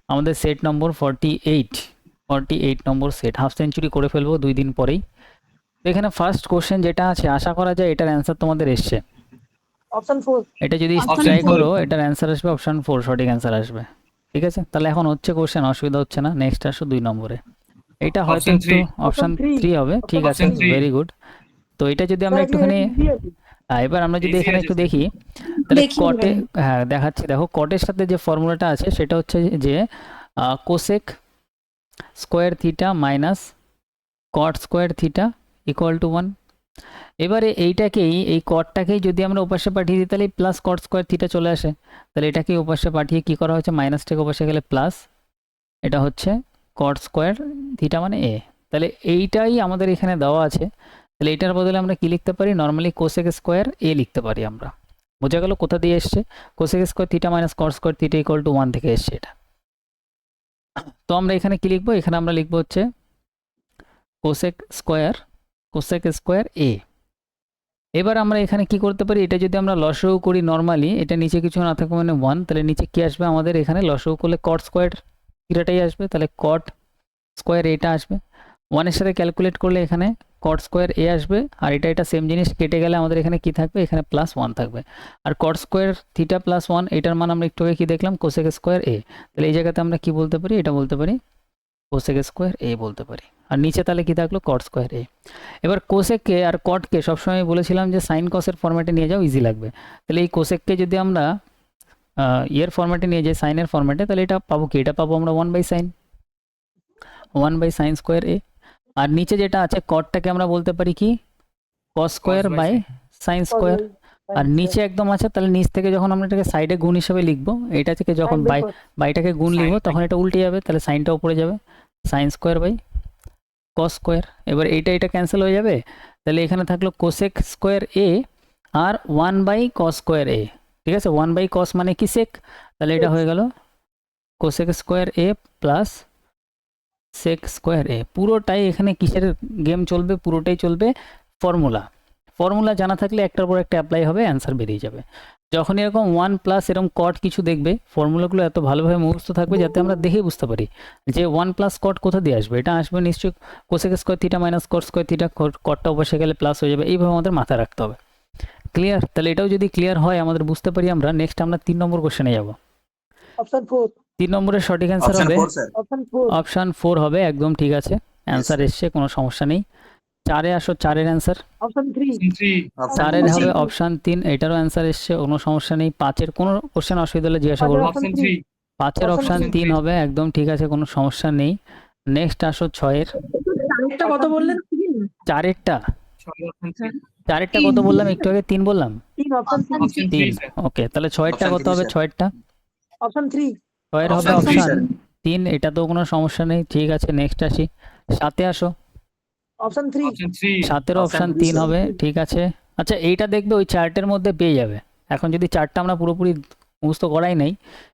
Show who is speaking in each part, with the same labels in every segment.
Speaker 1: আমাদের set number 48 নম্বর set, half century করে ফেলবো 2 দিন পরেই। তো এখানে ফার্স্ট কোশ্চেন যেটা আছে, আশা করা যায় এটার অ্যান্সার তোমাদের এসছে।
Speaker 2: অপশন 4।
Speaker 1: এটা যদি ট্রাই করো এটার অ্যান্সার আসবে অপশন 4, সঠিক অ্যান্সার আসবে। ঠিক আছে, তাহলে এখন হচ্ছে কোশ্চেন, অসুবিধা হচ্ছে না। নেক্সট আসো 2 নম্বরে। এটা হয়তো একটু অপশন 3 হবে, ঠিক আছে, ভেরি গুড। তো এটা যদি আমরা একটুখানি, এবার আমরা যদি এখানে একটু দেখি, তাহলে কটে, হ্যাঁ দেখাচ্ছি, দেখো কটের সাথে যে ফর্মুলাটা আছে সেটা হচ্ছে যে cosec square theta minus cot square theta equal to 1। এবারে এইটাকেই, এই কটটাকেই যদি আমরা ওপাশে পাঠিয়ে দিই তাহলে প্লাস কট স্কোয়ার থিটা চলে আসে। তাহলে এটাকেই ওপাশে পাঠিয়ে কি করা হচ্ছে, মাইনাসটাকে ওপাশে গেলে প্লাস, এটা হচ্ছে কট স্কোয়ার থিটা মানে এ। তাহলে এইটাই আমাদের এখানে দেওয়া আছে। তাহলে এটার বদলে আমরা কি লিখতে পারি, নর্মালি কোসেক স্কোয়ার এ লিখতে পারি আমরা। বোঝা গেল কোথা দিয়ে এসছে, cosec square theta minus cot square theta equal to 1 থেকে এসছে এটা। তো আমরা এখানে কি লিখবো, এখানে আমরা লিখবো হচ্ছে কোসেক স্কোয়ার এ। এবার আমরা এখানে কি করতে পারি, এটা যদি আমরা লসাগু করি নর্মালি, এটা নিচে কিছু না থাকে মানে 1, তাহলে নিচে কি আসবে আমাদের, এখানে লসাগু করলে কট স্কোয়ার থিটাটাই আসবে, তাহলে কট স্কোয়ার এটা আসবে। 1 এর সাথে ক্যালকুলেট করলে এখানে কট স্কোয়ার এ আসবে, আর এটা সেম জিনিস কেটে গেলে আমাদের এখানে কি থাকবে, এখানে প্লাস 1 থাকবে। আর কট স্কোয়ার থিটা প্লাস 1 এটার মান আমরা একটু আগে কি দেখলাম, কোসেক স্কোয়ার এ। তাহলে এই জায়গাতে আমরা কি বলতে পারি, এটা বলতে পারি কোসেক স্কোয়ার এ বলতে পারি। আর নিচে তাহলে কি থাকলো, কট স্কোয়ার এ। এবার কোসেককে আর কটকে সবসময় বলেছিলাম যে সাইন কসের ফরম্যাটে নিয়ে যাও, ইজি লাগবে। তাহলে এই কোসেককে যদি আমরা ইয়ের ফরম্যাটে নিয়ে যাই, সাইনের ফরম্যাটে, তাহলে এটা পাবো কি, এটা পাবো আমরা 1/sin স্কোয়ার এ। আর নিচে যেটা আছে কটটাকে আমরা বলতে পারি কি, cos square by sine square. আর নিচে একদম আছে, তাহলে নিচ থেকে যখন আমরা এটাকে সাইডে গুণ হিসেবে লিখবো, এটা থেকে যখন বাইটাকে গুণ লিখবো তখন এটা উল্টে যাবে, তাহলে সাইনটা উপরে যাবে, sine square by cos square. এবার এটা ক্যান্সেল হয়ে যাবে, তাহলে এখানে থাকলো কোসেক স্কোয়ার এ আর 1/cos স্কোয়ার এ। ঠিক আছে, 1/cos মানে কি সেক, তাহলে এটা হয়ে গেল কোসেক স্কোয়ার এ প্লাস সেক স্কোয়ার এ। পুরোটাই এখানে কিসের গেম চলবে, পুরোটাই চলবে ফর্মুলা জানা থাকলে একটার পর একটা অ্যাপ্লাই হবে, অ্যান্সার বেরিয়ে যাবে। যখন এরকম 1 প্লাস এরকম কট কিছু দেখবে, ফর্মুলাগুলো এত ভালোভাবে মুখস্থ থাকবে যাতে আমরা দেখেই বুঝতে পারি যে 1 প্লাস কট কোথা দিয়ে আসবে। এটা আসবে নিশ্চয়ই cosec square theta minus cot square theta, কটটা বসে গেলে প্লাস হয়ে যাবে, এইভাবে আমাদের মাথায় রাখতে হবে। ক্লিয়ার? তাহলে এটাও যদি ক্লিয়ার হয় আমাদের বুঝতে পারি আমরা, নেক্সট আমরা 3 নম্বর কোশ্চেনে যাব।
Speaker 2: অপশন 4।
Speaker 1: 3 নম্বরের সঠিক অ্যান্সার হবে অপশন 4 হবে, একদম ঠিক আছে, অ্যান্সার এসছে, কোনো সমস্যা নেই। 4-এ আসো, 4-এর অ্যান্সার
Speaker 2: অপশন 3।
Speaker 1: 4-এর হবে অপশন 3, এটারও অ্যান্সার এসছে, কোনো সমস্যা নেই। 5-এর কোনো কোশ্চেন অসুবিধা হলে জিজ্ঞাসা করবো। 5-এর অপশন 3 হবে, একদম ঠিক আছে, কোনো সমস্যা নেই। নেক্সট আসো 6-এর।
Speaker 2: কত বললেন?
Speaker 1: 4-এরটা কত বললাম একটু আগে, 3 বললাম। 3, ওকে, তাহলে 6-এরটা কত হবে, 6-এরটা
Speaker 2: অপশন 3।
Speaker 1: 6-এর হবে অপশন 3, এটা তো কোনো সমস্যা নেই, ঠিক আছে। নেক্সট আসি 7-এ আসো,
Speaker 2: অপশন 3।
Speaker 1: 7-এর অপশন 3 হবে, ঠিক আছে। আচ্ছা, এইটা দেখবে ওই চার্টের মধ্যে পেয়ে যাবে। এখন যদি চার্টটা আমরা পুরোপুরি মুখস্থ করাই নাই,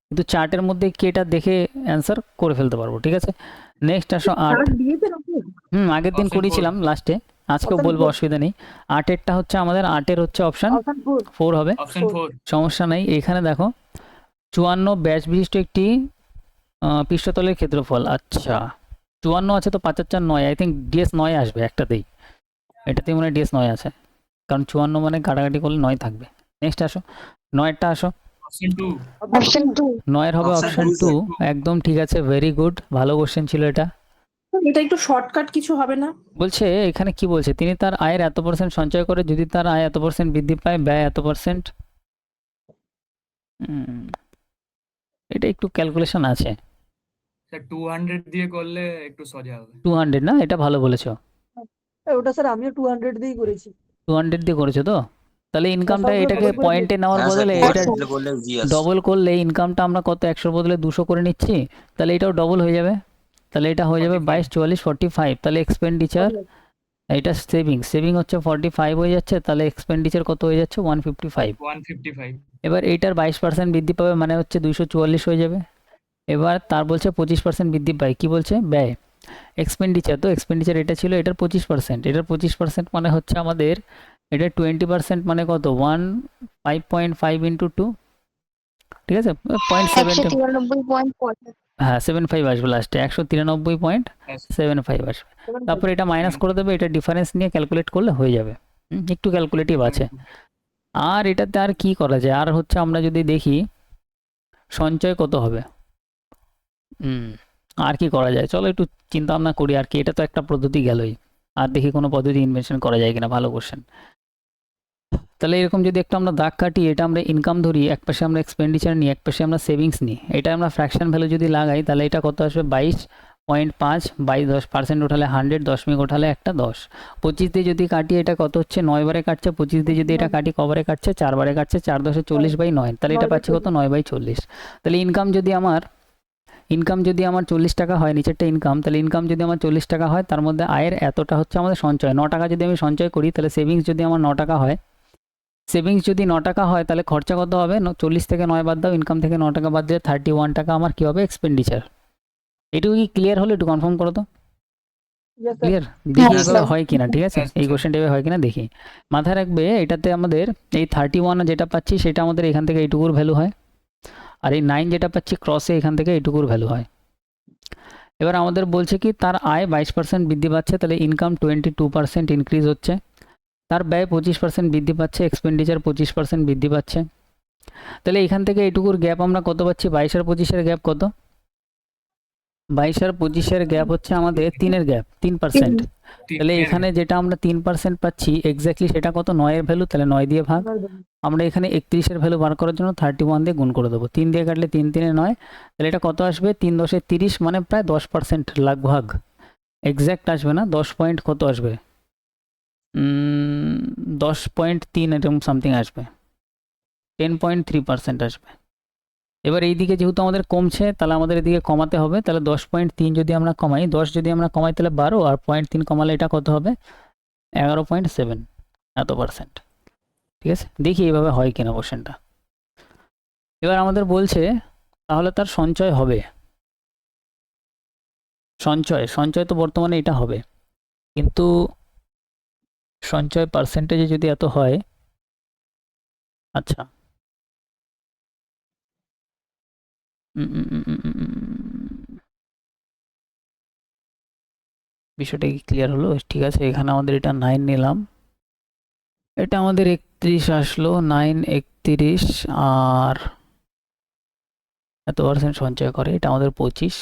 Speaker 1: কিন্তু চার্টের মধ্যে কি এটা দেখে অ্যান্সার করে ফেলতে পারবো, ঠিক আছে। নেক্সট আসো 8। আগের দিন করেছিলাম লাস্টে, আজকেও বলবো, অসুবিধা নেই। 8-এরটা হচ্ছে আমাদের, 8-এর হচ্ছে অপশন 4 হবে, সমস্যা নেই। এখানে দেখো 54 ব্যাস বিশিষ্ট একটি পৃষ্ঠতলের ক্ষেত্রফল। আচ্ছা, 54 আছে তো 5 আর 4 9, আই থিঙ্ক ডিএস 9 আসবে একটাতেই, এটাতেই মনে হয় ডিএস 9 আছে, কারণ 54 মানে কাটাকাটি করলে 9 থাকবে। নেক্সট আসো 9-এরটা আসো, 9-এর হবে অপশন 2, একদম ঠিক আছে, ভেরি গুড, ভালো কোশ্চেন ছিল এটা।
Speaker 2: এটা একটু শর্টকাট কিছু হবে না?
Speaker 1: বলছে এখানে কি বলছে, তিনি তার আয়ের এত % সঞ্চয় করে, যদি তার আয় এত % বৃদ্ধি পায়, ব্যয় এত %। এটা একটু ক্যালকুলেশন আছে,
Speaker 3: 200 দিয়ে করলে একটু সোজা হবে।
Speaker 1: 200 না, এটা ভালো বলেছো,
Speaker 2: ওটা স্যার আমিও 200 দিয়েই করেছি।
Speaker 1: 200 দিয়ে করেছো তো, তাহলে ইনকামটা এটাকে পয়েন্টে নেওয়ার বদলে এটা ডবল করলে ইনকামটা আমরা কত, 100 বদলে 200 করে নিচ্ছি, তাহলে এটাও ডবল হয়ে যাবে, তাহলে এটা হয়ে যাবে 22 44 45। তাহলে এক্সপেন্ডিচার, এটা সেভিং হচ্ছে 45 হয়ে যাচ্ছে, তাহলে এক্সপেন্ডিচার কত হয়ে যাচ্ছে, 155। এবার এইটার 22% বৃদ্ধি পাবে, মানে হচ্ছে 244 হয়ে যাবে। এবার তার বলছে 25% বৃদ্ধি পায়, কি বলছে, ব্যয়, এক্সপেন্ডিচার, তো এক্সপেন্ডিচার এটা ছিল, এটার 25%, এটার 25% মানে হচ্ছে আমাদের, এটা 20% মানে কত, 5.5 ইন্টু 2, ঠিক আছে, 0.7, হ্যাঁ 75 আসবে লাস্টে, 193.75 আসবে। তারপর এটা মাইনাস করে দেবে, এটা ডিফারেন্স নিয়ে ক্যালকুলেট করলে হয়ে যাবে। একটু ক্যালকুলেটিভ আছে। আর এটাতে আর কি করা যায়, আর হচ্ছে আমরা যদি দেখি সঞ্চয় কত হবে, আর কি করা যায়, চলো একটু চিন্তা ভাবনা করি আর কি। এটা তো একটা পদ্ধতি গেলই, আর দেখি কোনো পদ্ধতি ইনভেনশন করা যায় কিনা। ভালো কোশ্চেন। তাহলে এরকম যদি একটু আমরা দাগ কাটি, এটা আমরা ইনকাম ধরি, এক পাশে আমরা এক্সপেন্ডিচার নিই, এক পাশে আমরা সেভিংস নিই, এটা আমরা ফ্র্যাকশন ভ্যালু যদি লাগাই তাহলে এটা কত আসবে 22.5 বাই 10% উঠালে 100, দশমিক উঠালে একটা 10। 25 দিয়ে যদি কাটি এটা কত হচ্ছে 9 বারে কাটছে, 25 দিয়ে যদি এটা কাটি কবারে কাটছে 4 বারে কাটছে, 4 10 40 বাই 9, তাহলে এটা পাচ্ছি কত 9 বাই 40। তাহলে ইনকাম যদি আমার 40 টাকা হয়, নিচেরটা ইনকাম, তাহলে ইনকাম যদি আমার 40 টাকা হয়, তার মধ্যে আয়ের এতটা হচ্ছে আমাদের সঞ্চয় 9 টাকা। যদি আমি সঞ্চয় করি তাহলে সেভিংস যদি আমার 9 টাকা হয়, সেভিংস যদি 9 টাকা হয় তাহলে খরচা কত হবে, 40 থেকে 9 বাদ দাও, ইনকাম থেকে 9 টাকা বাদ দিলে 31 টাকা আমার কি হবে এক্সপেন্ডিচার। এটুকু কি ক্লিয়ার হলো, একটু কনফার্ম করো তো।
Speaker 2: Yes, sir.
Speaker 1: ক্লিয়ার? দেখি
Speaker 4: হ্যাঁ,
Speaker 1: এইভাবে
Speaker 4: স্যার।
Speaker 1: হয় কিনা, ঠিক আছে,
Speaker 3: হ্যাঁ,
Speaker 1: এই
Speaker 3: স্যার।
Speaker 1: কোশ্চেনটা এভাবে হয় কিনা দেখি। মাথায় রাখবে এটাতে আমাদের এই 31 যেটা পাচ্ছি সেটা আমাদের এখান থেকে এইটুকুর ভ্যালু হয়, আর এই 9 যেটা পাচ্ছি ক্রসে এখান থেকে এইটুকুর ভ্যালু হয়। এবার আমাদের বলছে কি তার আয় 22% বৃদ্ধি পাচ্ছে, তাহলে ইনকাম 22% ইনক্রিজ হচ্ছে, তার ব্যয় 25% বৃদ্ধি পাচ্ছে, এক্সপেন্ডিচার 25% বৃদ্ধি পাচ্ছে। তাহলে এখান থেকে এইটুকুর গ্যাপ আমরা কত পাচ্ছি, 22 আর 25-এর গ্যাপ কত, 22 আর 25-এর গ্যাপ হচ্ছে আমাদের 3-এর গ্যাপ 3%। তাহলে এখানে যেটা আমরা 3% পাচ্ছি এক্স্যাক্টলি সেটা কত, 9-এর ভ্যালু, তাহলে 9 দিয়ে ভাগ। আমরা এখানে 31-এর ভ্যালু বার করার জন্য 31 দিয়ে গুণ করে দেবো, 3 দিয়ে কাটলে 3 3 9, তাহলে এটা কত আসবে 3 10 30, মানে প্রায় 10% লাগভাগ, এক্স্যাক্ট আসবে না, 10 পয়েন্ট কত আসবে 10.3 এরকম সামথিং আসবে, 10.3% আসবে। এবার এই দিকে যেহেতু আমাদের কমছে তাহলে আমাদের এদিকে কমাতে হবে, তাহলে 10.3 যদি আমরা কমাই, 10 যদি আমরা কমাই তাহলে 12, আর 0.3 কমালে এটা কত হবে 11.7 এত পার্সেন্ট। ঠিক আছে, দেখি এইভাবে হয় কিনা কোশ্চেনটা। এবার আমাদের বলছে তাহলে তার সঞ্চয় হবে, সঞ্চয় তো বর্তমানে এটা হবে, কিন্তু সঞ্চয় পার্সেন্টেজে যদি এত হয়, আচ্ছা বিষয়টা কি ক্লিয়ার হলো? ঠিক আছে, এখানে আমাদের এটা 9 নিলাম, এটা আমাদের 31 আসলো, 9 31 আর এত পার্সেন্ট সঞ্চয় করে, এটা আমাদের 25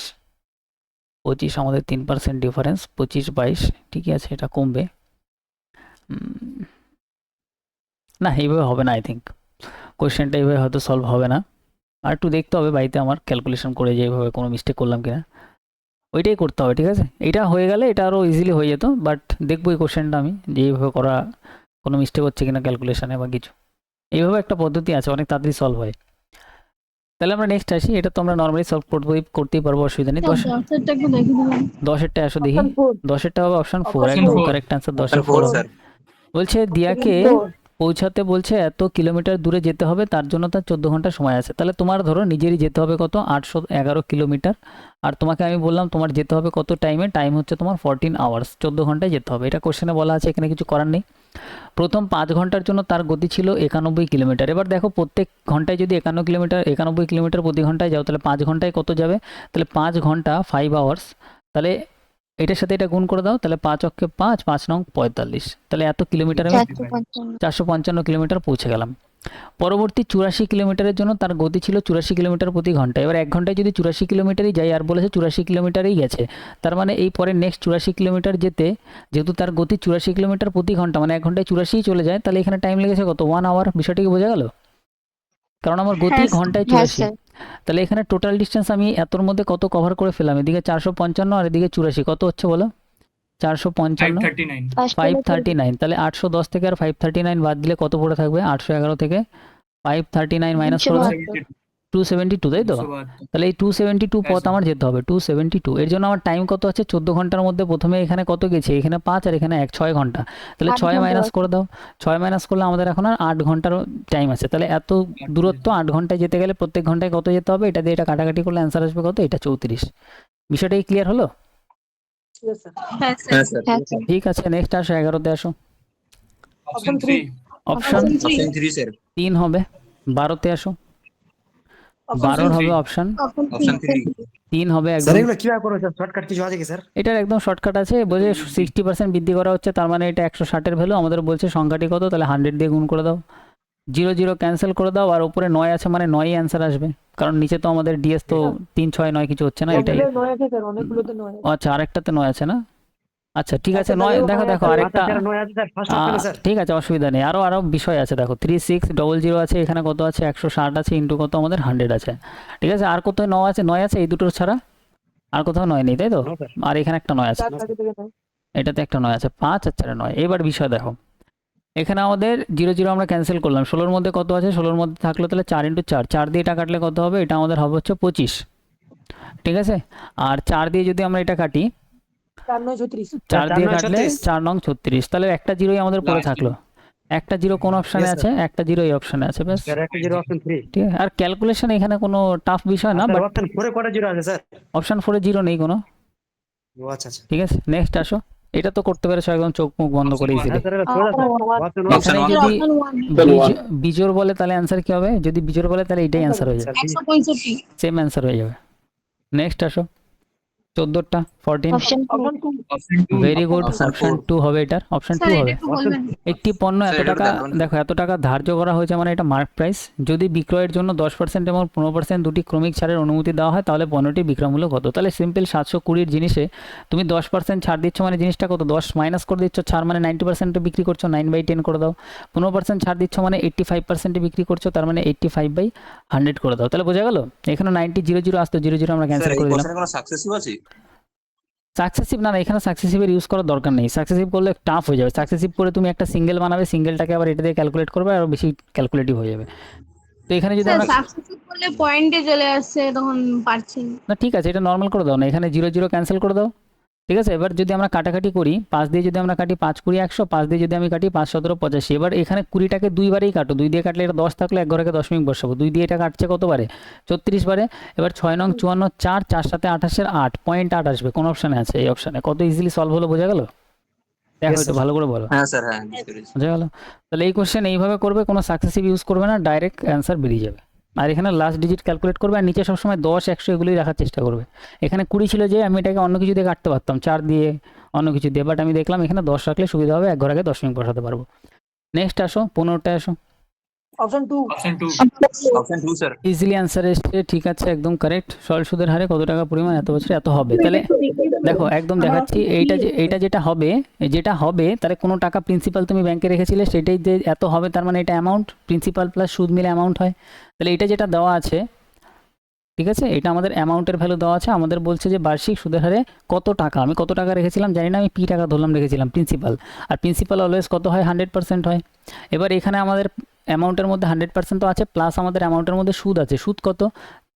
Speaker 1: আমাদের 3% ডিফারেন্স, 25 22, ঠিকই আছে, এটা কমবে। না এইভাবে হবে না, আই থিঙ্ক কোশ্চেনটা এইভাবে হয়তো সলভ হবে না, আর একটু দেখতে হবে বাড়িতে আমার ক্যালকুলেশন করে যে এইভাবে কোনো মিস্টেক করলাম কিনা, ওইটাই করতে হবে। ঠিক আছে, এটা হয়ে গেলে এটা আরও ইজিলি হয়ে যেত, বাট দেখবো এই কোশ্চেনটা আমি যে এইভাবে করা কোনো মিস্টেক হচ্ছে কিনা ক্যালকুলেশনে বা কিছু, এইভাবে একটা পদ্ধতি আছে, অনেক তাড়াতাড়ি সলভ হয়। তাহলে আমরা নেক্সট আসি, এটা তো আমরা নর্মালি সলভ করতেই পারবো, অসুবিধা নেই। 10-এরটা আসো দেখি, 10-এরটা হবে অপশন 4,
Speaker 2: Option
Speaker 1: একদম
Speaker 3: four.
Speaker 1: কারেক্ট আনসার, 10-এর
Speaker 4: Option
Speaker 1: 4
Speaker 4: 4,
Speaker 1: হবে।
Speaker 4: স্যার।
Speaker 1: বলছে দিয়াকে পৌঁছাতে বলছে এত কিলোমিটার দূরে যেতে হবে, তার জন্য তার 14 ঘন্টা সময় আছে। তাহলে তোমার ধরো নিজেরই যেতে হবে কত 811 কিলোমিটার, আর তোমাকে আমি বললাম তোমার যেতে হবে কত টাইমে, টাইম হচ্ছে তোমার 14 আওয়ার্স, 14 ঘন্টায় যেতে হবে। এটা কোশ্চেনে বলা আছে, এখানে কিছু করার নেই। প্রথম 5 ঘন্টার জন্য তার গতি ছিল 91 কিলোমিটার। এবার দেখো প্রত্যেক ঘন্টায় যদি 91 কিলোমিটার প্রতি ঘন্টায় যাও, তাহলে 5 ঘন্টায় কত যাবে, তাহলে 5 ঘন্টা 5 আওয়ার্স, তাহলে এটার সাথে এটা গুণ করে দাও, তাহলে 5 অক্ষে 5, 5 নং 45, তাহলে এত কিলোমিটার আমি 455 কিলোমিটার পৌঁছে গেলাম। পরবর্তী 84 কিলোমিটারের জন্য তার গতি ছিল 84 কিলোমিটার প্রতি ঘন্টা। এবার 1 ঘন্টায় যদি 84 কিলোমিটারই যাই, আর বলেছে 84 কিলোমিটারই গেছে, তার মানে এই পরে নেক্সট 84 কিলোমিটার যেতে, যেহেতু তার গতি 84 কিলোমিটার প্রতি ঘন্টা, মানে 1 ঘন্টায় 84 চলে যায়, তাহলে এখানে টাইম লেগেছে কত 1 আওয়ার। বিষয়টা কি বোঝা গেল? কারণ আমার গতি ঘন্টায় 84, তাহলে এখানে টোটাল ডিস্টেন্স আমি এতর মধ্যে কত কভার করে ফেলাম, এদিকে 455 আর এদিকে 84, কত হচ্ছে বলো 455
Speaker 3: 539.
Speaker 1: 539, তাহলে 810 থেকে আর 539 বাদ দিলে কত পড়ে থাকবে, 811 থেকে 539 মাইনাস করে দাও, 272, তাই তো?
Speaker 3: 272.
Speaker 1: তাহলে এই 272 পথ
Speaker 3: হ্যাঁ,
Speaker 1: আমার যেতে হবে, 272। এর জন্য আমার টাইম কত আছে 14 ঘন্টার মধ্যে, প্রথমে এখানে কত গেছে, এখানে 5 আর এখানে 6 ঘন্টা, তাহলে 6 মাইনাস করে দাও, 6 মাইনাস করলে আমাদের এখন আর 8 ঘন্টার টাইম আছে। তাহলে এত দূরত্ব 8 ঘন্টায় যেতে গেলে প্রত্যেক ঘন্টায় কত যেতে হবে, এটা দিয়ে এটা কাটাকাটি করলে অ্যান্সার আসবে কত, এটা 34। বিষয়টা কি ক্লিয়ার হলো?
Speaker 2: Yes, sir.
Speaker 4: হ্যাঁ, স্যার।
Speaker 1: ঠিক আছে, নেক্সট আসো, 11তে আসো।
Speaker 3: Option
Speaker 2: Option 3.
Speaker 3: 3.
Speaker 1: Option
Speaker 4: Option 3, sir.
Speaker 1: 3 হবে। 12তে আসো। 12
Speaker 3: three.
Speaker 1: হবে অপশন
Speaker 4: অপশন 3
Speaker 1: 3 হবে
Speaker 5: স্যার
Speaker 1: একদম।
Speaker 5: এগুলো কিভাবে করবো স্যার? শর্টকাট কিছু আছে কি স্যার?
Speaker 1: এটার একদম শর্টকাট আছে, বলছে 60% বৃদ্ধি করা হচ্ছে, তার মানে এটা 160 এর ভ্যালু, আমাদের বলছে সংখ্যাটি কত, তাহলে 100 দিয়ে গুণ করে দাও, 0 0 ক্যান্সেল করে দাও, আর উপরে 9 আছে মানে 9ই অ্যান্সার আসবে, কারণ নিচে তো আমাদের ডিএস তো 3 6 9 কিছু হচ্ছে না, এটাই।
Speaker 2: সবগুলো 9 আছে স্যার, অনেকগুলোতে 9 আছে।
Speaker 1: আচ্ছা, আরেকটাতে 9 আছে না? আচ্ছা ঠিক আছে,
Speaker 2: একটা
Speaker 1: 9
Speaker 2: দাঁড়িয়েও
Speaker 1: দেখো
Speaker 2: 9
Speaker 1: দেখো
Speaker 2: আছে।
Speaker 1: আরেকটা,
Speaker 5: আচ্ছা, 9 আছে স্যার, ফার্স্ট অপশনে স্যার।
Speaker 1: ঠিক আছে, অসুবিধা নেই, আরো বিষয় আছে দেখো, 3600 আছে, এখানে কত আছে, 160 আছে, ইন্টু কত আমাদের 100 আছে, ঠিক আছে। আর কোথায় 9 আছে? 9 আছে এই দুটোর ছাড়া আর কোথাও 9 নেই, তাই তো?
Speaker 5: No, sir.
Speaker 1: আর এখানে একটা 9 আছে,
Speaker 2: 4 থাকে থেকে 9।
Speaker 1: এটাতে একটা 9 আছে, 5 আর 4 9। এবার বিষয় দেখো, এখানে আমাদের 0 0 আমরা ক্যান্সেল করলাম, 16 এর মধ্যে কত আছে, 16 এর মধ্যে থাকলো তাহলে 4 × 4, 4 দিয়ে এটা কাটলে কত হবে, এটা আমাদের হবে হচ্ছে 25, ঠিক আছে। আর 4 দিয়ে যদি আমরা এটা কাটি,
Speaker 2: 4 9 36।
Speaker 1: 4 দিয়ে
Speaker 5: 4 9
Speaker 1: কাটলে
Speaker 5: 36
Speaker 1: 4 নং 36, তাহলে একটা জিরোই আমাদের পড়ে
Speaker 3: Last
Speaker 1: থাকলো, একটা জিরো কোন অপশানে
Speaker 5: Yes,
Speaker 1: আছে, একটা জিরো এই অপশানে আছে, ব্যাস,
Speaker 5: স্যার একটা 0 অপশন 3।
Speaker 1: ঠিক আছে। আর ক্যালকুলেশন এখানে কোনো টাফ বিষয় না,
Speaker 5: স্যার
Speaker 1: বাট
Speaker 5: অপশন 4 এ কটা 0 আছে স্যার?
Speaker 1: অপশান 4 এ জিরো নেই কোনো,
Speaker 5: ও আচ্ছা আচ্ছা।
Speaker 1: ঠিক আছে। নেক্সট আসো, এটা তো করতে পেরেছো একদম চোখ মুখ বন্ধ করে
Speaker 3: Option
Speaker 1: ইজিলি।
Speaker 5: হ্যাঁ স্যার, এটা সোজা স্যার। অপশন
Speaker 4: Option
Speaker 1: এখানে
Speaker 4: one.
Speaker 1: যদি
Speaker 6: Option
Speaker 1: বিজোড় বলে তাহলে অ্যান্সার কি হবে, যদি বিজোড় বলে তাহলে এটাই অ্যান্সার হয়ে যাবে,
Speaker 5: স্যার
Speaker 6: 165
Speaker 1: সেম অ্যান্সার হয়ে যাবে। নেক্সট আসো, 14টা 14,
Speaker 6: option
Speaker 2: option 2।
Speaker 3: Option 2.
Speaker 1: Very good,
Speaker 4: Option
Speaker 1: option
Speaker 4: four.
Speaker 1: 2 হবে, এটার অপশন 2
Speaker 6: স্যার
Speaker 1: হবে।
Speaker 6: এটা একটু বলবেন
Speaker 1: একটি পণ্য এত
Speaker 4: স্যার, এটা
Speaker 1: টাকা,
Speaker 4: দেখাবেন?
Speaker 1: দেখো এত টাকা ধার্য করা হয়েছে মানে এটা মার্ক প্রাইস, যদি বিক্রয়ের জন্য 10% এবং 15% দুটি ক্রমিক ছাড়ের অনুমতি দেওয়া হয় তাহলে পণ্যটি বিক্রয় মূল্য কত? তাহলে সিম্পল 720 জিনিসে তুমি 10% ছাড় দিচ্ছ মানে জিনিসটা কত, 10 মাইনাস করে দিচ্ছ, ছাড় মানে 90% বিক্রি করছো, 9/10 করে দাও, 15% ছাড় দিচ্ছ মানে 85% বিক্রি করছো, তার মানে 85/100 করে দাও, তাহলে বোঝা গেল। এখানে 90 0 0 আসতো, 0 0 আমরা
Speaker 4: স্যার
Speaker 1: ক্যান্সেল
Speaker 4: এই
Speaker 1: করে দিলাম।
Speaker 4: কোশ্চেনে কোনো সাকসেসিভ আছে?
Speaker 1: সাকসেসিভ না, এখানে সাকসেসিভের ইউজ করার দরকার নেই, সাকসেসিভ করলে টাফ হয়ে যাবে, সাকসেসিভ করে তুমি একটা সিঙ্গেল বানাবে, সিঙ্গেলটাকে আবার এটা দিয়ে ক্যালকুলেট করবে, আর বেশি ক্যালকুলেটিভ হয়ে যাবে। তো এখানে যদি
Speaker 6: স্যার
Speaker 1: আমরা,
Speaker 6: সাকসেসফুল করলে পয়েন্টে চলে আসছে তখন পারছি না।
Speaker 1: না ঠিক আছে, এটা নর্মাল করে দাও না, এখানে 0 0 ক্যান্সেল করে দাও, ঠিক আছে। এবার যদি আমরা কাটাকাটি করি, 5 দিয়ে যদি আমরা কাটি 5 20 100, 5 দিয়ে যদি আমি কাটি 5 17 85, এবার এখানে 20টাকে 2 বারেই কাটো, 2 দিয়ে কাটলে এটা 10 থাকলে এক ঘরেকে দশমিক বসাবো, 2 দিয়ে এটা কাটছে কতবারে, 34 বারে। এবার 6 নং 54, 4 4 7 28 8.8 আসবে, কোন অপশানে আছে, এই অপশানে। কত ইজিলি সলভ হলো, বোঝা গেল? দেখো
Speaker 5: Yes,
Speaker 1: একটু
Speaker 5: sir.
Speaker 1: ভালো করে বলো,
Speaker 4: হ্যাঁ স্যার, হ্যাঁ বুঝতে পেরেছি।
Speaker 1: বোঝা গেল? তাহলে এই কোশ্চেন এইভাবে করবে, কোনো সাকসেসিভ ইউজ করবে না, ডাইরেক্ট অ্যান্সার বেরিয়ে যাবে। আর এখানে লাস্ট ডিজিট ক্যালকুলেট করবে, আর নিচে সবসময় 10 100 এগুলোই রাখার চেষ্টা করবে। এখানে 20 ছিল যে আমি এটাকে অন্য কিছু দিয়ে কাটতে পারতাম, 4 দিয়ে অন্য কিছু দিয়ে, বাট আমি দেখলাম এখানে 10 রাখলে সুবিধা হবে, এক ঘর আগে দশমিক বসাতে পারবো। নেক্সট আসো, 15টায় আসো,
Speaker 2: option 2।
Speaker 3: Option 2.
Speaker 4: Option 2 sir.
Speaker 1: Easily answer এসছে, ঠিক আছে, একদম কারেক্ট। সরল সুদের হারে কত টাকা পরিমাণ এত বছরে এত হবে, তাহলে দেখো একদম দেখাচ্ছি, এইটা যেটা হবে তাহলে কোনো টাকা প্রিন্সিপাল তুমি ব্যাংকে রেখেছিলে সেটাই যে এত হবে, তার মানে এটা অ্যামাউন্ট, প্রিন্সিপাল প্লাস সুদ মিলে অ্যামাউন্ট হয়। তাহলে এটা যেটা দেওয়া আছে, ঠিক আছে, এটা আমাদের অ্যামাউন্টের ভ্যালু দেওয়া আছে, আমাদের বলছে যে বার্ষিক সুদের হারে কত টাকা, আমি কত টাকা রেখেছিলাম জানি না, আমি পি টাকা ধরলাম রেখেছিলাম প্রিন্সিপাল, আর প্রিন্সিপাল অলওয়েজ কত হয়, 100% হয়। এবার এখানে আমাদের অ্যামাউন্টের মধ্যে 100% তো আছে, প্লাস আমাদের অ্যামাউন্টের মধ্যে সুদ আছে, সুদ কত,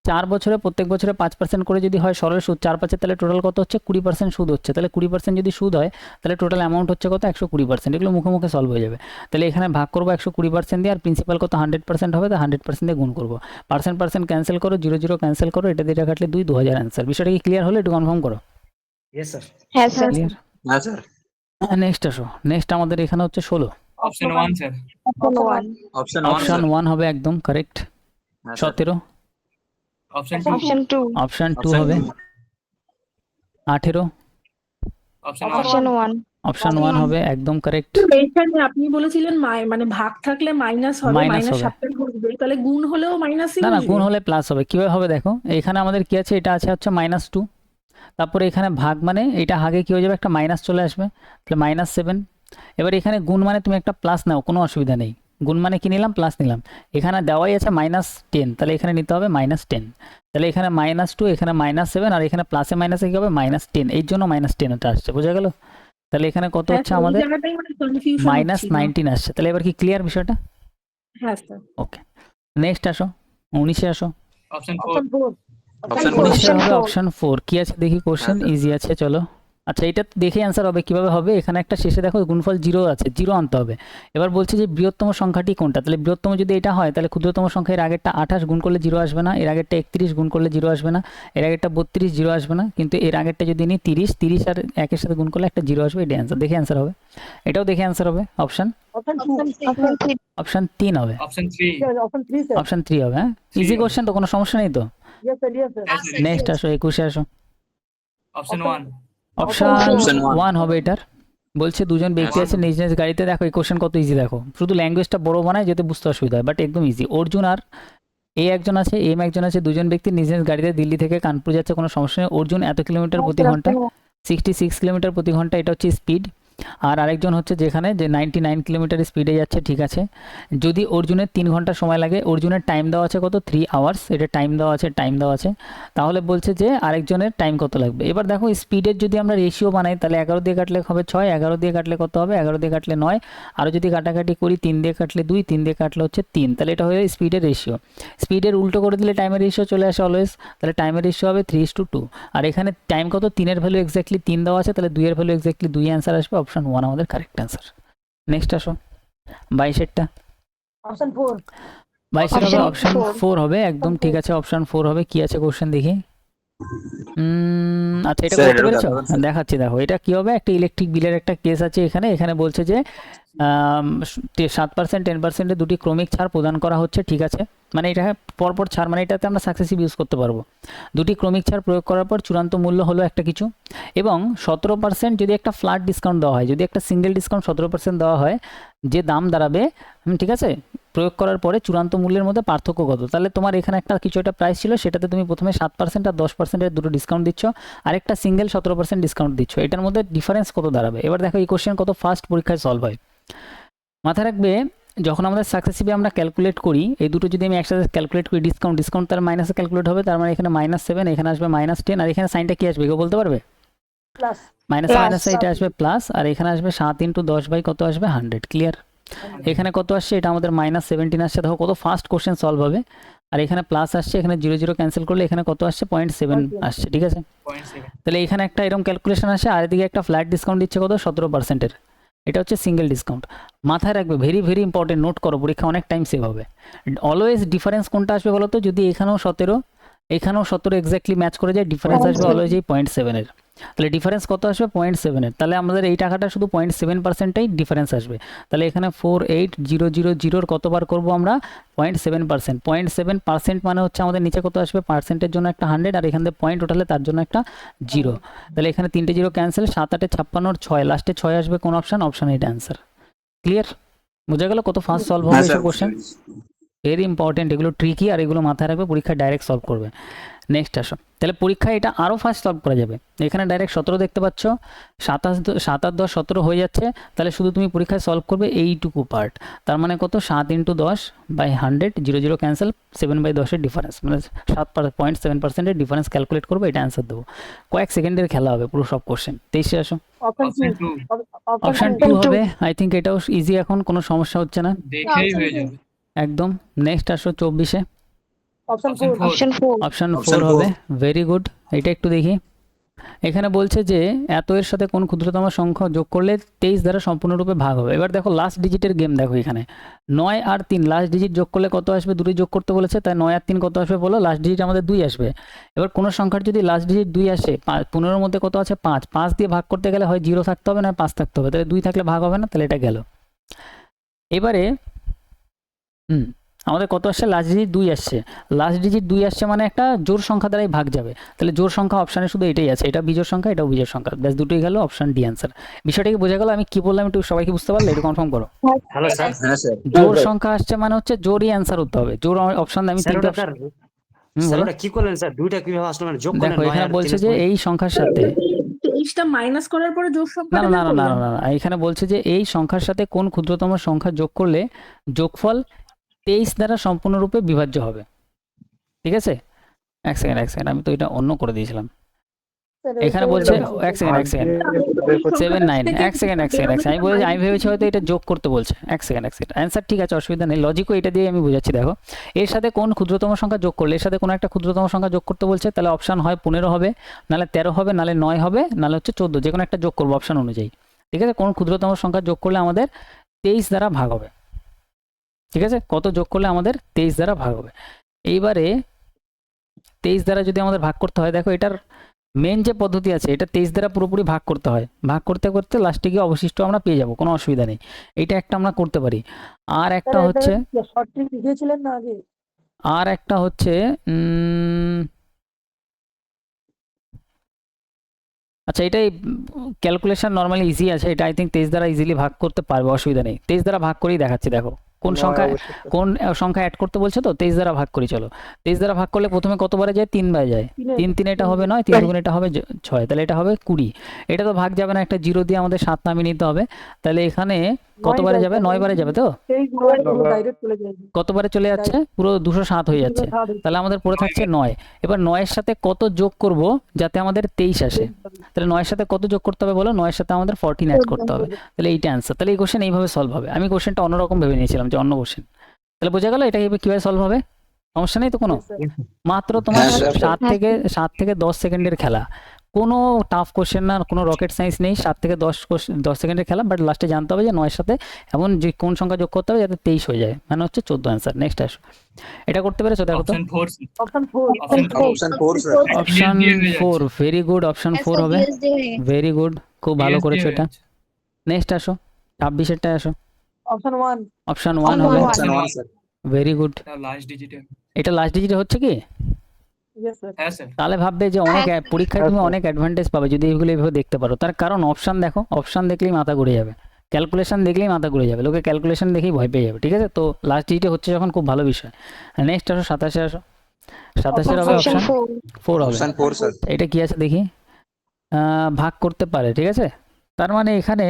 Speaker 1: 4 বছরে প্রত্যেক বছরে 5% করে যদি হয় সরল সুদ, 4 5 তাহলে টোটাল কত হচ্ছে, 20% সুদ হচ্ছে, তাহলে 20% যদি সুদ হয় তাহলে টোটাল অ্যামাউন্ট হচ্ছে কত, 120%। এগুলো মুখে মুখে সলভ হয়ে যাবে। তাহলে এখানে ভাগ করবো 120% দিয়ে, আর প্রিন্সিপাল কত 100% হবে, তো 100% দিয়ে গুণ করবো, পার্সেন্ট ক্যান্সেল করো, 0 0 ক্যান্সেল করো, এটা দিয়ে কাটলে 2 2000 অ্যান্সার। বিষয়টা কি ক্লিয়ার হলো, একটু কনফার্ম করো,
Speaker 5: ইয়েস স্যার।
Speaker 6: হ্যাঁ স্যার।
Speaker 1: ক্লিয়ার?
Speaker 4: হ্যাঁ স্যার।
Speaker 1: নেক্সট আসো, নেক্সট আমাদের এখানে হচ্ছে 16,
Speaker 3: Option 1 sir.
Speaker 6: Option 1
Speaker 4: option 1
Speaker 1: option
Speaker 4: sir.
Speaker 1: 1 হবে একদম কারেক্ট।
Speaker 4: হ্যাঁ sir.
Speaker 1: 17,
Speaker 3: Option 2.
Speaker 6: Option 2
Speaker 1: option 2
Speaker 4: Option
Speaker 1: হবে।
Speaker 4: 2,
Speaker 1: 18,
Speaker 3: Option 1.
Speaker 6: অপশন 1
Speaker 1: অপশন 1 হবে একদম কারেক্ট।
Speaker 2: এইখানে আপনি বলেছিলেন মানে ভাগ থাকলে মাইনাস হবে,
Speaker 1: Minus
Speaker 2: মাইনাস
Speaker 1: হবে।
Speaker 2: সাবট্রাক্ট করবে, তাহলে গুণ হলেও মাইনাসই
Speaker 1: না না,
Speaker 2: বসবে।
Speaker 1: গুণ হলে প্লাস হবে, কিভাবে হবে দেখো, এখানে আমাদের কি আছে, এটা আছে হচ্ছে -2, তারপরে এখানে ভাগ মানে এটা আগে কি হয়ে যাবে, একটা মাইনাস চলে আসবে, তাহলে -7। এবার এখানে গুণ মানে তুমি একটা প্লাস নাও, কোনো অসুবিধা নেই, গুণ মানে কি নিলাম, প্লাস নিলাম, এখানে দেওয়াই আছে -10, তাহলে এখানে নিতে হবে -10, তাহলে এখানে -2, এখানে -7, আর এখানে প্লাসে মাইনাসে কি হবে, -10, এই জন্য -10 এটা আসছে, বোঝা গেল? তাহলে এখানে কত
Speaker 2: হ্যাঁ,
Speaker 1: হচ্ছে
Speaker 2: স্যার, ওই
Speaker 1: আমাদের,
Speaker 2: জায়গাটাই মানে confusion হচ্ছিল।
Speaker 1: -19 আসছে। তাহলে এবার কি ক্লিয়ার বিষয়টা?
Speaker 2: হ্যাঁ স্যার।
Speaker 1: ওকে, নেক্সট আসো, 19-এ আসো।
Speaker 3: Option 4.
Speaker 2: অপশন 4।
Speaker 4: Option
Speaker 1: 19-এ
Speaker 6: Option
Speaker 1: হবে
Speaker 6: 4
Speaker 1: অপশন 4, কি আছে দেখি কোশ্চেন, ইজি আছে, চলো। আচ্ছা, এটা তো দেখে অ্যান্সার হবে কিভাবে হবে। এখানে একটা শেষে দেখো গুণফল 0 আছে, 0 আনতে হবে। এবার বলছে যে বৃহত্তম সংখ্যাটি কোনটা, তাহলে বৃহত্তম যদি এটা হয় তাহলে ক্ষুদ্রতম সংখ্যা এর আগেরটা 28 গুণ করলে 0 আসবে না, এর আগেরটা 31 গুণ করলে 0 আসবে না, এর আগেরটা 32 0 আসবে না, কিন্তু এর আগেরটা যদি নিই 30, 30 আর 1 এর সাথে গুণ করলে একটা 0 আসবে, এটা অ্যান্সার, দেখে অ্যান্সার হবে। এটাও দেখে অ্যান্সার হবে, অপশন অপশন 3 হবে,
Speaker 3: অপশন 3।
Speaker 1: অপশন 3 হবে। হ্যাঁ, ইজি কোশ্চেন তো, কোনো সমস্যা নেই তো।
Speaker 3: Yes,
Speaker 1: নেক্সট আসো, 21-এ আসো।
Speaker 3: অপশন 1।
Speaker 1: অপশন
Speaker 4: Option
Speaker 1: 1 হবে এটার। বলছে দুজন ব্যক্তি
Speaker 4: হ্যাঁ।
Speaker 1: আছে নিজ নিজ গাড়িতে, দেখো এই কোশ্চেন কত ইজি, দেখো শুধু ল্যাঙ্গুয়েজটা বড় বানায় যাতে বুঝতে অসুবিধা হয়, বাট একদম ইজি। অর্জুন আর এ একজন আছে, এম একজন আছে, দুজন ব্যক্তি নিজ নিজ গাড়িতে দিল্লি থেকে কানপুর যাচ্ছে, কোনো সমস্যা নেই। অর্জুন এত কিলোমিটার প্রতি ঘন্টা, 66 কিলোমিটার প্রতি ঘন্টা, এটা হচ্ছে স্পিড। আর আরেকজন হচ্ছে যেখানে যে 99 কিলোমিটার স্পিডে যাচ্ছে, ঠিক আছে। যদি অর্জুনের 3 ঘন্টা সময় লাগে, অর্জুনের টাইম দেওয়া আছে কত, 3 আওয়ার্স, এটা টাইম দেওয়া আছে, তাহলে বলছে যে আরেকজনের টাইম কত লাগবে। এবার দেখো স্পিডের যদি আমরা রেশিও বানাই তাহলে 11 দিয়ে কাটলে হবে 6, 11 দিয়ে কাটলে কত হবে, 11 দিয়ে কাটলে 9, আরও যদি কাটাকাটি করি 3 দিয়ে কাটলে 2, 3 দিয়ে কাটলে হচ্ছে 3, তাহলে এটা হয়ে স্পিডের রেশিও। স্পিডের উল্টো করে দিলে টাইমের রেশিও চলে আসে অলওয়েজ, তাহলে টাইমের রেশিও হবে 3:2। আর এখানে টাইম কত, 3 এর ভ্যালু এক্স্যাক্টলি 3 দেওয়া আছে, তাহলে 2 এর ভ্যালু এক্স্যাক্টলি 2 অ্যান্সার আসবে, অপশন 1 আমাদের কারেক্ট অ্যান্সার। নেক্সট আসো 22-এরটা। 22-এর হবে অপশন 4 হবে, একদম ঠিক আছে, অপশন 4 হবে। কি আছে কোশ্চেন দেখি। আচ্ছা, এটা
Speaker 4: Sir,
Speaker 1: করতে
Speaker 4: এটা
Speaker 1: পেরেছো?
Speaker 4: দেখাবেন, sir।
Speaker 1: দেখাচ্ছি, দেখো এটা কি হবে। একটা ইলেকট্রিক বিলের একটা কেস আছে এখানে, এখানে বলছে যে 7%, 10%-এর দুটি ক্রমিক ছাড় প্রদান করা হচ্ছে, ঠিক আছে। মানে এটা পরপর ছাড়, মানে এটাতে আমরা সাকসেসিভ ইউজ করতে পারবো। দুটি ক্রমিক ছাড় প্রয়োগ করার পর চূড়ান্ত মূল্য হলো একটা কিছু, এবং 17% যদি একটা ফ্ল্যাট ডিসকাউন্ট দেওয়া হয়, যদি একটা সিঙ্গেল ডিসকাউন্ট 17% দেওয়া হয়, যে দাম দাঁড়াবে, ঠিক আছে, প্রয়োগ করার পরে চূড়ান্ত মূল্যের মধ্যে পার্থক্য কত। তাহলে তোমার এখানে একটা কিছু একটা প্রাইস ছিল, সেটাতে তুমি প্রথমে 7% আর 10%-এর দুটো ডিসকাউন্ট দিচ্ছ, আরেকটা সিঙ্গেল 17% ডিসকাউন্ট দিচ্ছ, এটার মধ্যে ডিফারেন্স কত দাঁড়াবে। এবার দেখো এই কোশ্চেন কত ফার্স্ট পরীক্ষায় সলভ হয়। মাথায় রাখবে, যখন আমাদের সাকসেসিভে আমরা ক্যালকুলেট করি, এই দুটো যদি আমি একসাথে ক্যালকুলেট করি, ডিসকাউন্ট তার মাইনাসে ক্যালকুলেট হবে, তার মানে এখানে -7, এখানে আসবে -10, আর এখানে সাইনটা কি আসবে কেউ বলতে পারবে? মাইনাসে এটা আসবে প্লাস, আর এখানে আসবে 7 × 10 বাই কত আসবে 100, ক্লিয়ার। এখানে কত আসছে, এটা আমাদের -17 আসছে, দেখো কত ফাস্ট কোশ্চেন সলভ হবে। আর এখানে প্লাস আসছে, এখানে 0 0 ক্যান্সেল করলে এখানে কত আসছে 0.7 আসছে, ঠিক আছে।
Speaker 3: 0.7।
Speaker 1: তাহলে এখানে একটা এরকম ক্যালকুলেশন আসে, আর এদিকে একটা ফ্ল্যাট ডিসকাউন্ট দিচ্ছে কত 17%-এর, এটা হচ্ছে সিঙ্গেল ডিসকাউন্ট। মাথায় রাখবে, ভেরি ভেরি ইম্পর্টেন্ট, নোট করো, পরীক্ষা অনেক টাইম সেভ হবে। অলওয়েজ ডিফারেন্স কোনটা আসবে বলো তো, যদি এখানেও 17 এখানেও 17 এক্স্যাক্টলি ম্যাচ করে যায়, ডিফারেন্স আসবে অলওয়েজ এই 0.7-এর। তাহলে ডিফারেন্স কত আসবে 0.7-এর, তাহলে আমাদের এই টাকাটা শুধু 0.7%-টাই ডিফারেন্স আসবে। তাহলে এখানে 48000 কতবার করব আমরা 0.7%, 0.7% মানে হচ্ছে আমাদের নিচে কত আসবে, পার্সেন্টের জন্য একটা 100, আর এখান থেকে পয়েন্ট ওঠালে তার জন্য একটা 0। তাহলে এখানে 3টে 0 ক্যান্সেল, 7 8 56 6, লাস্টে 6 আসবে কোন অপশন, অপশন এইটা অ্যান্সার। ক্লিয়ার, বোঝা গেল কত ফাস্ট সলভ হবে
Speaker 4: হ্যাঁ,
Speaker 1: এইসব
Speaker 4: sir,
Speaker 1: কোশ্চেন। ভেরি ইম্পর্টেন্ট, এগুলো ট্রিকি, আর এগুলো মাথায় রাখবে, পরীক্ষায় ডাইরেক্ট সলভ করবে। নেক্সট আসো, তাহলে পরীক্ষায় এটা আরও ফাস্ট সলভ করা যাবে। এখানে ডাইরেক্ট 17 দেখতে পাচ্ছ, 7 আর 10 17 হয়ে যাচ্ছে, তাহলে শুধু তুমি পরীক্ষায় সলভ করবে এইটুকু পার্ট, তার মানে কত 7 × 10 বাই 100, 0 0 ক্যান্সেল, 7/10-এর ডিফারেন্স, মানে 7.7%-এর ডিফারেন্স ক্যালকুলেট করবো, এটা অ্যান্সার দেবো। কয়েক সেকেন্ডের খেলা হবে পুরো সব কোশ্চেন। 23-এ আসো,
Speaker 3: অপশন 2
Speaker 1: অপশন 2 হবে, আই থিঙ্ক এটাও ইজি, এখন কোনো সমস্যা হচ্ছে না
Speaker 3: দেখেই হয়ে যাবে।
Speaker 1: একদম। নেক্সট আসো 24-এ,
Speaker 3: অপশন 4।
Speaker 1: অপশন
Speaker 4: Option
Speaker 1: 4 হবে, ভেরি গুড। এটা একটু দেখি, এখানে বলছে যে এত এর সাথে কোন ক্ষুদ্রতম সংখ্যা যোগ করলে 23 দ্বারা সম্পূর্ণরূপে ভাগ হবে। এবার দেখো লাস্ট ডিজিটের গেম, দেখো এখানে 9 আর 3 লাস্ট ডিজিট যোগ করলে কত আসবে, দুটোই যোগ করতে বলেছে, তাই 9 আর 3 কত আসবে বলো, লাস্ট ডিজিট আমাদের 2 আসবে। এবার কোনো সংখ্যার যদি লাস্ট ডিজিট 2 আসে, 15-এর মধ্যে কত আছে 5, 5 দিয়ে ভাগ করতে গেলে হয় 0 থাকতে হবে না 5 থাকতে হবে, তাহলে 2 থাকলে ভাগ হবে না, তাহলে এটা গেল। এবারে আমাদের কত আসছে, লাস্ট ডিজিট 2 আসছে, লাস্ট ডিজিট 2 আসছে মানে একটা জোড় সংখ্যা দ্বারাই ভাগ যাবে, তাহলে জোড় সংখ্যা অপশানে শুধু এটাই আছে, এটা বিজোড় সংখ্যা, এটাও বিজোড় সংখ্যা, ব্যাস দুটোই গেল, অপশন ডি অ্যান্সার। বিষয়টা কি বোঝা গেল, আমি কি বললাম একটু সবাইকে বুঝতে পারলে, একটু কনফার্ম করো।
Speaker 5: Hello sir.
Speaker 4: হ্যাঁ, স্যার।
Speaker 1: জোড় সংখ্যা আসছে মানে হচ্ছে জোড়ই অ্যান্সার হতে হবে, জোড় অপশন আমি
Speaker 5: স্যার
Speaker 1: তিনটা
Speaker 5: ওটা স্যার
Speaker 1: হুম,
Speaker 5: স্যার
Speaker 1: বলো।
Speaker 5: ওটা কি করলেন স্যার, দুইটা কিভাবে আসলো, মানে যোগ করলেন
Speaker 1: দেখো
Speaker 5: 9
Speaker 1: এখানে
Speaker 5: আর
Speaker 1: বলছে
Speaker 5: 3
Speaker 1: যে এই সংখ্যার সাথে,
Speaker 2: 23টা মাইনাস করার পরে যোগ
Speaker 1: না
Speaker 2: সংখ্যাটা
Speaker 1: না
Speaker 2: বের
Speaker 1: না না না
Speaker 2: করলাম।
Speaker 1: না না, এখানে বলছে যে এই সংখ্যার সাথে কোন ক্ষুদ্রতম সংখ্যা যোগ করলে যোগফল 23 দ্বারা সম্পূর্ণরূপে বিভাজ্য হবে, ঠিক আছে। এক সেকেন্ড, আমি তো এটা অন্য করে দিয়েছিলাম, এখানে বলছে এক সেকেন্ড 7 9 এক সেকেন্ড আমি ভেবেছি হয়তো এটা যোগ করতে বলছে। এক সেকেন্ড অ্যান্সার ঠিক আছে, অসুবিধা নেই, লজিকও এটা দিয়ে আমি বুঝাচ্ছি। দেখো এর সাথে কোন ক্ষুদ্রতম সংখ্যা যোগ করলে, এর সাথে কোনো একটা ক্ষুদ্রতম সংখ্যা যোগ করতে বলছে, তাহলে অপশন হয় 15 হবে, নাহলে 13 হবে, নাহলে 9 হবে, নাহলে হচ্ছে 14, যে কোনো একটা যোগ করবো অপশন অনুযায়ী। ঠিক আছে, কোন ক্ষুদ্রতম সংখ্যা যোগ করলে আমাদের 23 দ্বারা ভাগ হবে। ঠিক আছে, কত যোগ করলে আমাদের 23 দ্বারা ভাগ হবে। এইবারে 23 দ্বারা যদি আমাদের ভাগ করতে হয়, দেখো এটার মেন যে পদ্ধতি আছে, এটা 23 দ্বারা পুরোপুরি ভাগ করতে হয়, ভাগ করতে করতে লাস্টে গিয়ে অবশিষ্ট আমরা পেয়ে যাব, কোনো অসুবিধা নেই। এইটা একটা আমরা করতে পারি। আর একটা হচ্ছে আচ্ছা, এটাই ক্যালকুলেশন নর্মালি ইজি আছে, এটা আই থিঙ্ক 23 দ্বারা ইজিলি ভাগ করতে পারবে, অসুবিধা নেই। 23 দ্বারা ভাগ করেই দেখাচ্ছি। দেখো কোন সংখ্যা অ্যাড করতে বলছে, তো 23 দ্বারা ভাগ করি। চলো 23 দ্বারা ভাগ করলে প্রথমে কতবারে যায়, 3 বারে যায়। 3 3 এটা হবে 9, 3 2 এটা হবে 6, তাহলে এটা হবে 20। এটা তো ভাগ যাবে না, একটা জিরো দিয়ে আমাদের 7 নামিয়ে নিতে হবে। তাহলে এখানে কতবারে যাবে, 9 বারে যাবে। তো কতবারে চলে যাচ্ছে, পুরো 207 হয়ে যাচ্ছে। তাহলে আমাদের পড়ে থাকছে 9। এবার 9 এর সাথে কত যোগ করব যাতে আমাদের 23 আসে, তাহলে 9 এর সাথে কত যোগ করতে হবে বলো, 9 এর সাথে আমাদের 14 অ্যাড করতে হবে। তাহলে এইটা অ্যান্সার। তাহলে এই কোশ্চেন এইভাবে সলভ হবে। আমি কোশ্চেনটা অন্যরকম ভেবে নিয়েছিলাম যে অন্য কোশ্চেন। তাহলে বোঝা গেল এটা কিভাবে সলভ হবে, সমস্যা নেই তো কোনো। মাত্র তোমার
Speaker 4: হ্যাঁ, স্যার।
Speaker 1: 7 থেকে 10 সেকেন্ডের খেলা, কোনো টাফ কোশ্চেন না, কোনো রকেট সায়েন্স নেই। 7 থেকে 10 সেকেন্ডের খেলা, বাট লাস্টে জানতে হবে যে 9 এর সাথে এমন যে কোন সংখ্যা যোগ করতে হবে যাতে 23 হয়ে যায়, মানে হচ্ছে 14 অ্যান্সার। নেক্সট আসো, এটা করতে পেরেছো? দেখো তো
Speaker 3: option 4
Speaker 4: option 4 sir.
Speaker 1: Option 4, very good, option 4 হবে, ভেরি গুড, খুব ভালো করেছো এটা। নেক্সট আসো, 26 এরটায় আসো, অপশন 1 হবে,
Speaker 4: option 1 sir.
Speaker 1: Very good.
Speaker 3: Last ডিজিটে।
Speaker 1: এটা লাস্ট ডিজিটে হচ্ছে কি,
Speaker 3: হ্যাঁ স্যার।
Speaker 1: তাহলে ভাববে যে অনেক পরীক্ষায় তুমি অনেক অ্যাডভান্টেজ পাবে যদি এগুলো এইভাবে দেখতে পারো। তার কারণ অপশন দেখো, অপশন দেখলেই মাথা ঘুরে যাবে, ক্যালকুলেশন দেখলেই মাথা ঘুরে যাবে, লোকে ক্যালকুলেশন দেখেই ভয় পেয়ে যাবে। ঠিক আছে, তো লাস্ট ডিজিটে হচ্ছে যখন খুব ভালো বিষয়। নেক্সট আসো 27 আসো, 27 হবে অপশন 4 হবে।
Speaker 4: Option 4 sir.
Speaker 1: এটা কি আছে দেখি, ভাগ করতে পারে। ঠিক আছে, তার মানে এখানে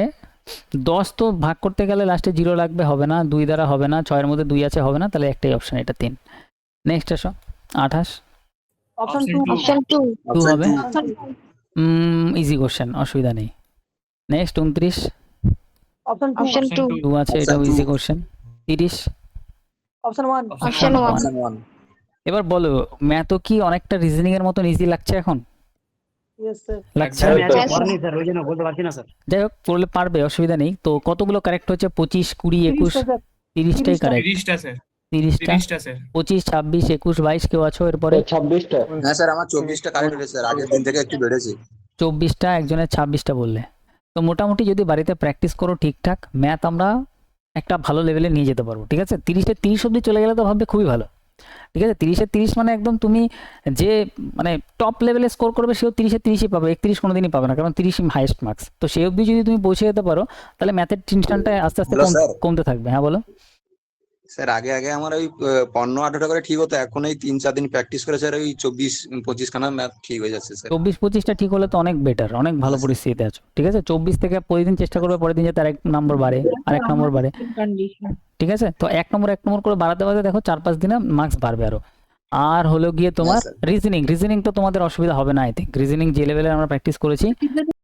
Speaker 1: 10 তো ভাগ করতে গেলে লাস্টে 0 লাগবে, হবে না, 2 দ্বারা হবে না, 6 এর মধ্যে 2 আছে, হবে না, তাহলে একটাই অপশন, এটা 3। নেক্সট আসো 28,
Speaker 3: অপশন 2।
Speaker 1: 2 হবে, ইজি কোশ্চেন, অসুবিধা নেই। নেক্সট 29,
Speaker 6: অপশন
Speaker 1: 2 আছে, এটাও
Speaker 4: Option 2।
Speaker 1: Easy question. 30,
Speaker 6: option
Speaker 1: option 1।
Speaker 4: Option 1।
Speaker 1: এবার বলো, ম্যাথও কি অনেকটা রিজনিং এর মতন ইজি লাগছে এখন? লাগছে?
Speaker 5: আমি আজকে পড়িনি স্যার, ওই জন্য বলতে পারছি না স্যার।
Speaker 1: যাই হোক, পড়লে পারবে, অসুবিধা নেই। তো কতগুলো কারেক্ট হচ্ছে, 25 20 21, 30টাই কারেক্ট।
Speaker 3: 30টা স্যার।
Speaker 1: 30টা,
Speaker 3: 30টা স্যার।
Speaker 1: 25 26 21 22 কেউ আছো এরপরে?
Speaker 4: হ্যাঁ স্যার, আমার 24টা কারেক্ট হয়েছে স্যার, আগের দিন থেকে একটু বেড়েছে।
Speaker 1: 24টা, একজনের 26টা বললে। তো মোটামুটি যদি বাড়িতে প্র্যাকটিস করো ঠিকঠাক, ম্যাথ আমরা একটা ভালো লেভেলে নিয়ে যেতে পারবো। ঠিক আছে, 30-এ 30 অব্দি চলে গেলে তো ভাববে খুবই ভালো। ঠিক আছে, 30-এ 30 মানে একদম তুমি যে মানে টপ লেভেলে স্কোর করবে সেও 30-এ 30ই পাবে, 31 কোনোদিনই পাবে না, কারণ 30ই হাইয়েস্ট মার্কস। তো সেই অবধি যদি তুমি পৌঁছে যেতে পারো, তাহলে ম্যাথের টেনশনটা আস্তে আস্তে
Speaker 4: হ্যালো স্যার।
Speaker 1: কমতে থাকবে। হ্যাঁ বলো।
Speaker 4: স্যার আগে আমার ওই 15-18টা করে ঠিক হতো, এখন এই 3-4 দিন প্র্যাকটিস করে স্যার ওই 24-25 খানা ম্যাথ ঠিক হয়ে যাচ্ছে স্যার।
Speaker 1: 24-25টা ঠিক হলে তো অনেক বেটার, অনেক ভালো পরিস্থিতিতে আছো। ঠিক আছে, 24 থেকে প্রতিদিন চেষ্টা করবে, পরের দিন যাতে আরেক নম্বর বাড়ে, আরেক নম্বর বাড়ে। ঠিক আছে, তো 1 নম্বর 1 নম্বর করে বাড়াতে বাড়াতে দেখো 4-5 দিনে মার্কস বাড়বে আরো। আর হলো গিয়ে তোমার
Speaker 4: স্যার।
Speaker 1: রিজনিং তো তোমাদের অসুবিধা হবে না, আই থিঙ্ক। রিজনিং যে লেভেলে আমরা প্র্যাকটিস করেছি